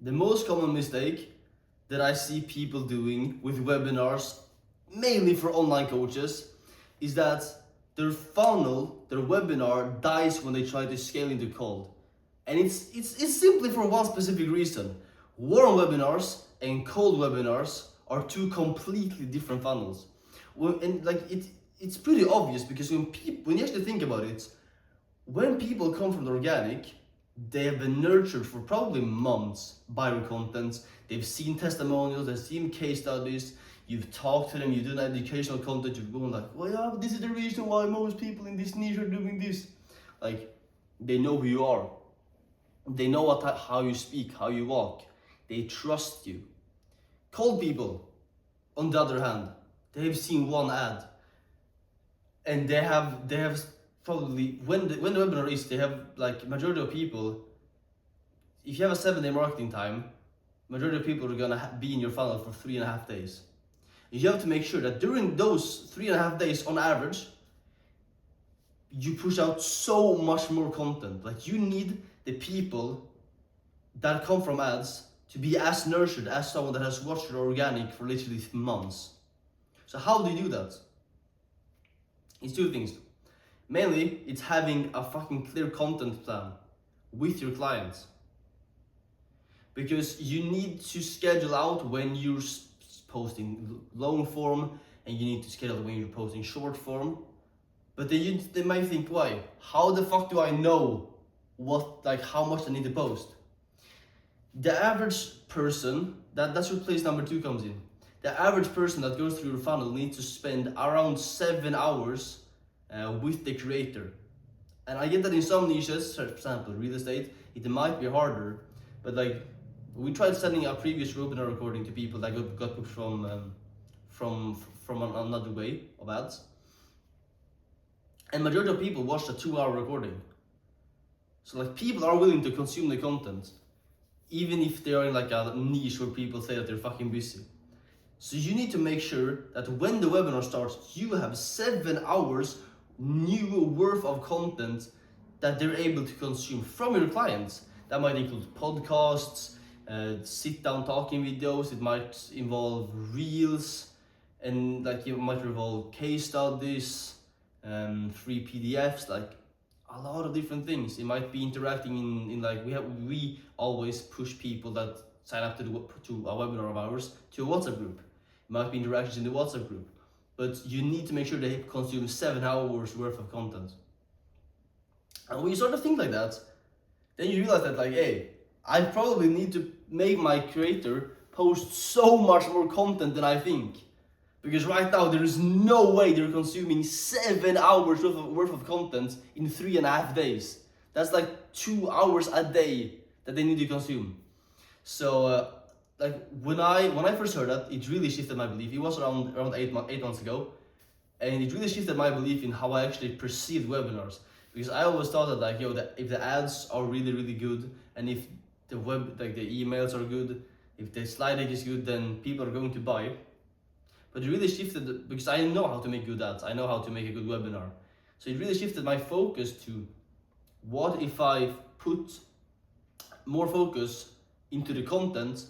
The most common mistake that I see people doing with webinars, mainly for online coaches, is that their funnel, their webinar dies when they try to scale into cold. And it's simply for one specific reason. Warm webinars and cold webinars are two completely different funnels. And like it's pretty obvious, because when you actually think about it, when people come from the organic, they have been nurtured for probably months by your content. They've seen testimonials, they've seen case studies, you've talked to them, you've done educational content, you're going like, well, yeah, this is the reason why most people in this niche are doing this. Like, they know who you are. They know how you speak, how you walk. They trust you. Cold people, on the other hand, they've seen one ad, and they have probably, when the webinar is, they have, like, majority of people, if you have a 7-day marketing time, majority of people are gonna be in your funnel for 3.5 days. You have to make sure that during those 3.5 days, on average, you push out so much more content. Like, you need the people that come from ads to be as nurtured as someone that has watched your organic for literally months. So how do you do that? It's two things. Mainly, it's having a fucking clear content plan with your clients. Because you need to schedule out when you're posting long form, and you need to schedule when you're posting short form. But they might think, why? How the fuck do I know how much I need to post? The average person, that's where place number 2 comes in. The average person that goes through your funnel needs to spend around 7 hours with the creator. And I get that in some niches, for example, real estate, it might be harder, but like, we tried sending a previous webinar recording to people that got booked from another way of ads. And majority of people watched a 2-hour recording. So like, people are willing to consume the content, even if they are in like a niche where people say that they're fucking busy. So you need to make sure that when the webinar starts, you have 7 hours new worth of content that they're able to consume from your clients. That might include podcasts, sit down talking videos, it might involve reels, and like it might involve case studies, free PDFs, like a lot of different things. It might be interacting in like, we always push people that sign up to a webinar of ours to a WhatsApp group. It might be interactions in the WhatsApp group, but you need to make sure they consume 7 hours worth of content. And when you start to think like that, then you realize that like, hey, I probably need to make my creator post so much more content than I think. Because right now there is no way they're consuming 7 hours worth of content in 3.5 days. That's like 2 hours a day that they need to consume. So like, when I first heard that, it really shifted my belief. It was around 8 months ago, and it really shifted my belief in how I actually perceived webinars. Because I always thought that like, if the ads are really, really good, and if the the emails are good, if the slide deck is good, then people are going to buy. But it really shifted, because I know how to make good ads, I know how to make a good webinar. So it really shifted my focus to, what if I put more focus into the content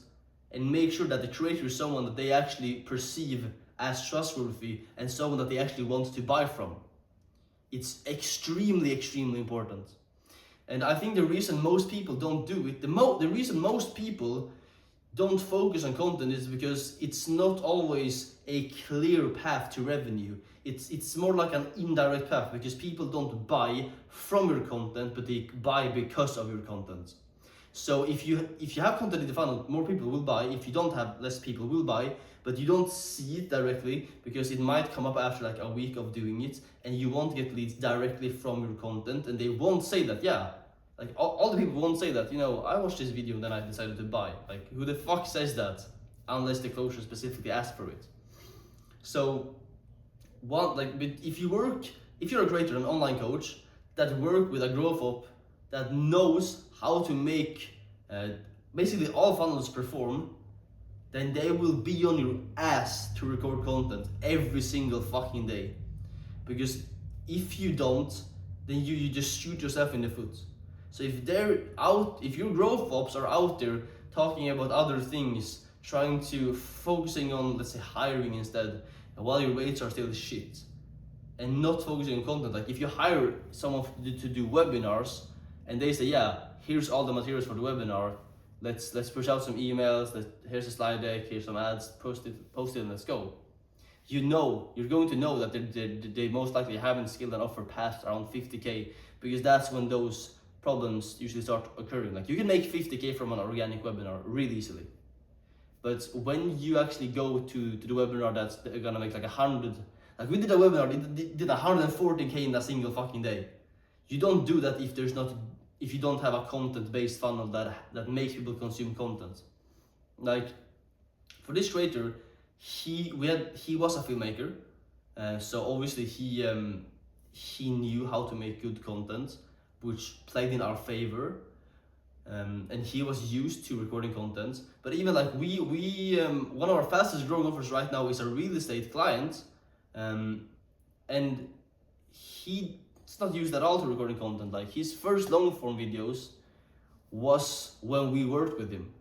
and make sure that the creator is someone that they actually perceive as trustworthy and someone that they actually want to buy from. It's extremely, extremely important. And I think the reason most people don't do it, the reason most people don't focus on content is because it's not always a clear path to revenue. It's more like an indirect path, because people don't buy from your content, but they buy because of your content. So if you have content in the funnel, more people will buy. If you don't have, less people will buy, but you don't see it directly because it might come up after like a week of doing it, and you won't get leads directly from your content, and they won't say that, yeah. Like, all the people won't say that, I watched this video and then I decided to buy. Like, who the fuck says that? Unless the closure specifically asks for it. So, if you're a creator, an online coach that work with a growth up that knows how to make basically all funnels perform, then they will be on your ass to record content every single fucking day. Because if you don't, then you just shoot yourself in the foot. So if your growth ops are out there talking about other things, trying to focusing on, let's say, hiring instead, while your rates are still shit, and not focusing on content. Like if you hire someone to do webinars, and they say, yeah, here's all the materials for the webinar, let's push out some emails, here's a slide deck, here's some ads, post it, and let's go. You're going to know that they most likely haven't skilled and offer past around 50K, because that's when those problems usually start occurring. Like you can make 50K from an organic webinar really easily, but when you actually go to the webinar that's gonna make like 100, like we did a webinar, did 140K in a single fucking day. You don't do that if you don't have a content-based funnel that makes people consume content. Like for this creator, he was a filmmaker, so obviously he knew how to make good content, which played in our favor, and he was used to recording content. But even like we one of our fastest growing offers right now is a real estate client, and he's not used at all to recording content. Like his first long form videos was when we worked with him,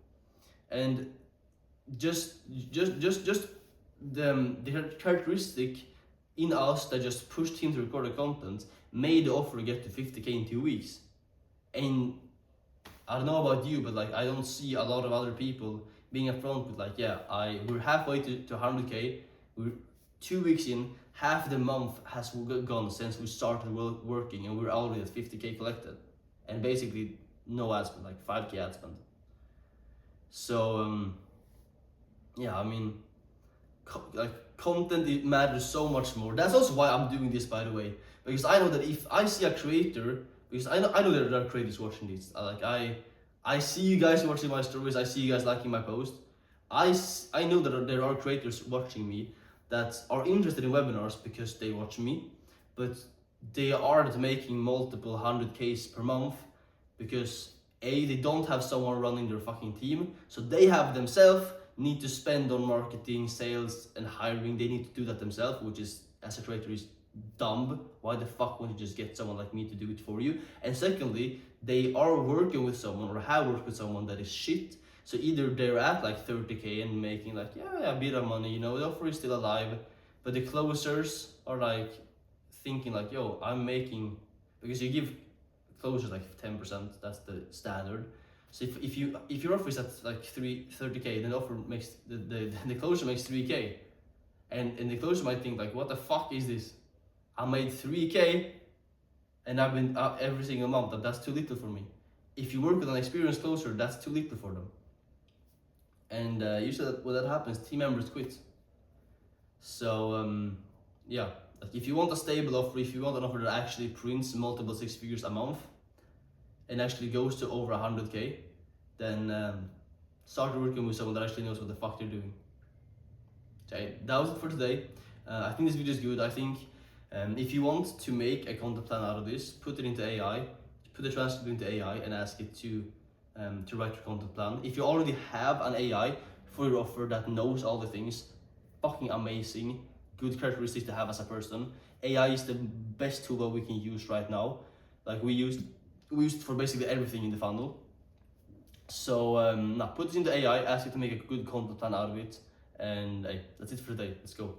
and just the characteristic in us that just pushed him to record the content made the offer get to 50K in 2 weeks. And I don't know about you, but like I don't see a lot of other people being upfront with like, yeah, we're halfway to 100K, we're 2 weeks in, half the month has gone since we started working, and we're already at 50K collected, and basically no ad spend, like 5K ad spend. So yeah, I mean, like content, it matters so much more. That's also why I'm doing this, by the way, because I know that if I see a creator, because I know that there are creators watching this, like I see you guys watching my stories, I see you guys liking my post, I know that there are creators watching me that are interested in webinars because they watch me, but they aren't making multiple 100Ks per month because they don't have someone running their fucking team, so they have themselves need to spend on marketing, sales, and hiring. They need to do that themselves, which is, as a creator, is dumb. Why the fuck won't you just get someone like me to do it for you? And secondly, they are working with someone or have worked with someone that is shit. So either they're at like 30K and making like, yeah, a bit of money, the offer is still alive, but the closers are like thinking like, yo, I'm making, because you give closers like 10%, that's the standard. So if your offer is at like 30K, then the offer makes the closer makes 3K, and the closer might think like, what the fuck is this? I made 3K, and I've been up every single month. That's too little for me. If you work with an experienced closer, that's too little for them. And usually when that happens, team members quit. So yeah, like if you want a stable offer, if you want an offer that actually prints multiple 6 figures a month and actually goes to over 100K, then start working with someone that actually knows what the fuck they're doing. Okay, that was it for today. I think this video is good. I think if you want to make a content plan out of this, put it into AI, put the transcript into AI and ask it to write your content plan. If you already have an AI for your offer that knows all the things, fucking amazing, good characteristics to have as a person. AI is the best tool that we can use right now. Like we used it for basically everything in the funnel. So now put it into AI, ask it to make a good content plan out of it, and hey, that's it for today. Let's go.